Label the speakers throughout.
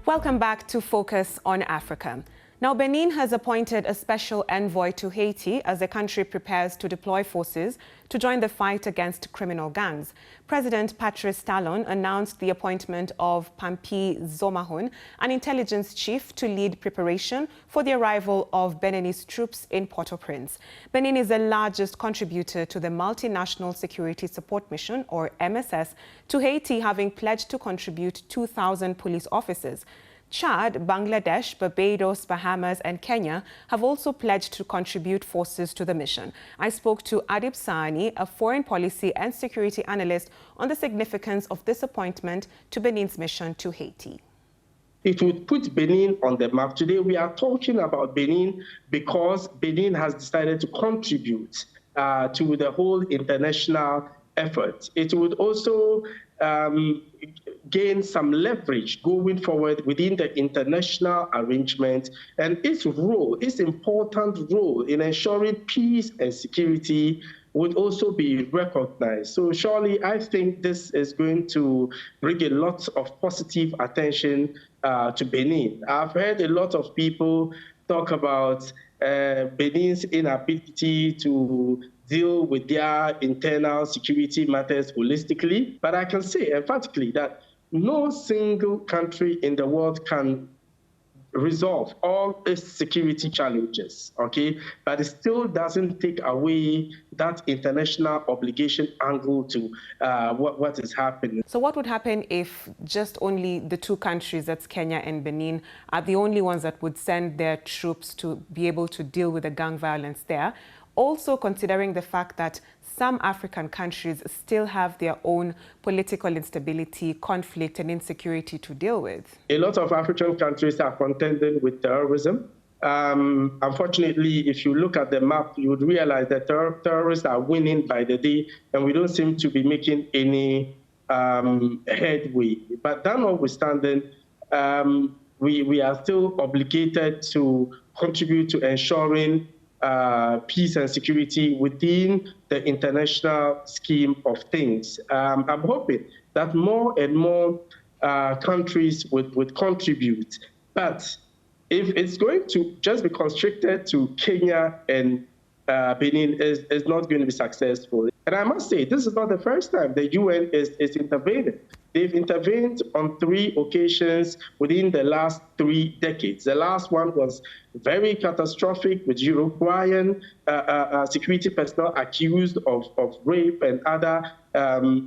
Speaker 1: Welcome back to Focus on Africa. Now, Benin has appointed a special envoy to Haiti as the country prepares to deploy forces to join the fight against criminal gangs. President Patrice Talon announced the appointment of Pampi Zomahun, an intelligence chief, to lead preparation for the arrival of Beninese troops in Port-au-Prince. Benin is the largest contributor to the Multinational Security Support Mission, or MSS, to Haiti, having pledged to contribute 2,000 police officers. Chad, Bangladesh, Barbados, Bahamas and Kenya have also pledged to contribute forces to the mission. I spoke to Adib Saani, a foreign policy and security analyst, on the significance of this appointment to Benin's mission to Haiti.
Speaker 2: It would put Benin on the map. Today we are talking about Benin because Benin has decided to contribute to the whole international effort. It would also gain some leverage going forward within the international arrangement, and its role, its important role in ensuring peace and security would also be recognized. So surely I think this is going to bring a lot of positive attention to Benin. I've heard a lot of people talk about Benin's inability to deal with their internal security matters holistically. But I can say emphatically that no single country in the world can resolve all its security challenges, okay? But it still doesn't take away that international obligation angle to what is happening.
Speaker 1: So what would happen if just only the two countries, that's Kenya and Benin, are the only ones that would send their troops to be able to deal with the gang violence there? Also considering the fact that some African countries still have their own political instability, conflict and insecurity to deal with.
Speaker 2: A lot of African countries are contending with terrorism. Unfortunately, if you look at the map, you would realize that terrorists are winning by the day, and we don't seem to be making any headway. But that notwithstanding, we are still obligated to contribute to ensuring peace and security within the international scheme of things. I'm hoping that more and more countries would contribute. But if it's going to just be constricted to Kenya and Benin, is not going to be successful. And I must say, this is not the first time the UN is intervening. They've intervened on 3 occasions within the last 3 decades. The last one was very catastrophic, with Uruguayan security personnel accused of rape and other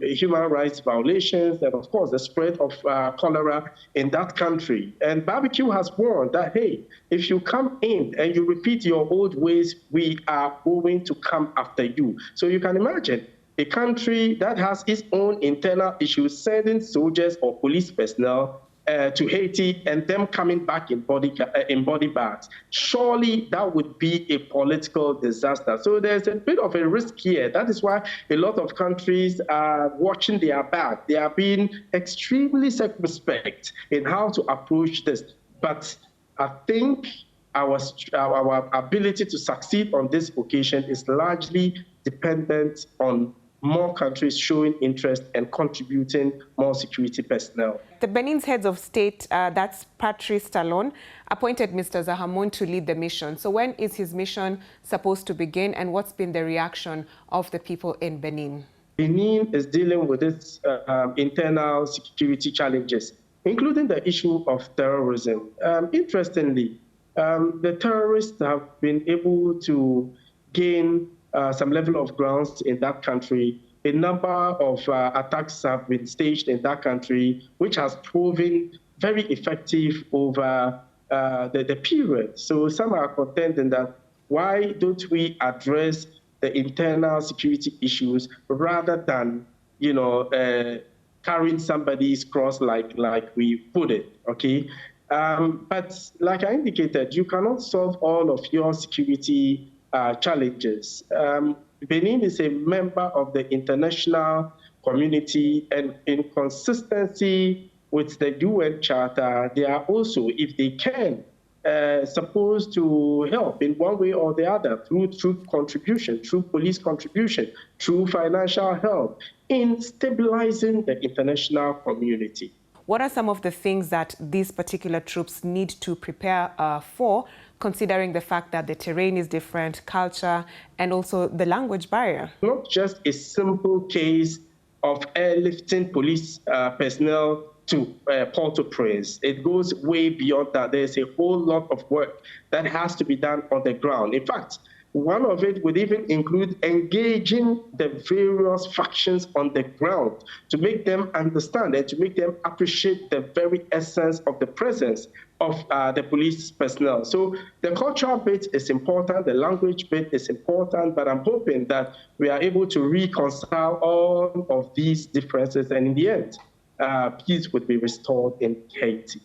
Speaker 2: human rights violations, and of course the spread of cholera in that country. And Barbecue has warned that, hey, if you come in and you repeat your old ways, we are going to come after you. So you can imagine a country that has its own internal issues sending soldiers or police personnel to Haiti and them coming back in body bags. Surely that would be a political disaster. So there's a bit of a risk here. That is why a lot of countries are watching their back. They are being extremely circumspect in how to approach this. But I think our ability to succeed on this occasion is largely dependent on more countries showing interest and contributing more security personnel.
Speaker 1: The Benin's heads of state, that's Patrice Talon, appointed Mr. Zahamoun to lead the mission. So when is his mission supposed to begin, and what's been the reaction of the people in Benin?
Speaker 2: Benin is dealing with its internal security challenges, including the issue of terrorism. Interestingly, the terrorists have been able to gain some level of grounds in that country. A number of attacks have been staged in that country, which has proven very effective over the period. So some are contending that why don't we address the internal security issues rather than, carrying somebody's cross like we put it, okay? But like I indicated, you cannot solve all of your security challenges. Benin is a member of the international community, and in consistency with the UN Charter, they are also, if they can, supposed to help in one way or the other through troop contribution, through police contribution, through financial help in stabilizing the international community.
Speaker 1: What are some of the things that these particular troops need to prepare for, considering the fact that the terrain is different, culture, and also the language barrier?
Speaker 2: Not just a simple case of airlifting police personnel to Port-au-Prince. It goes way beyond that. There's a whole lot of work that has to be done on the ground. In fact, one of it would even include engaging the various factions on the ground to make them understand and to make them appreciate the very essence of the presence of the police personnel. So the cultural bit is important, the language bit is important, but I'm hoping that we are able to reconcile all of these differences, and in the end, peace would be restored in Haiti.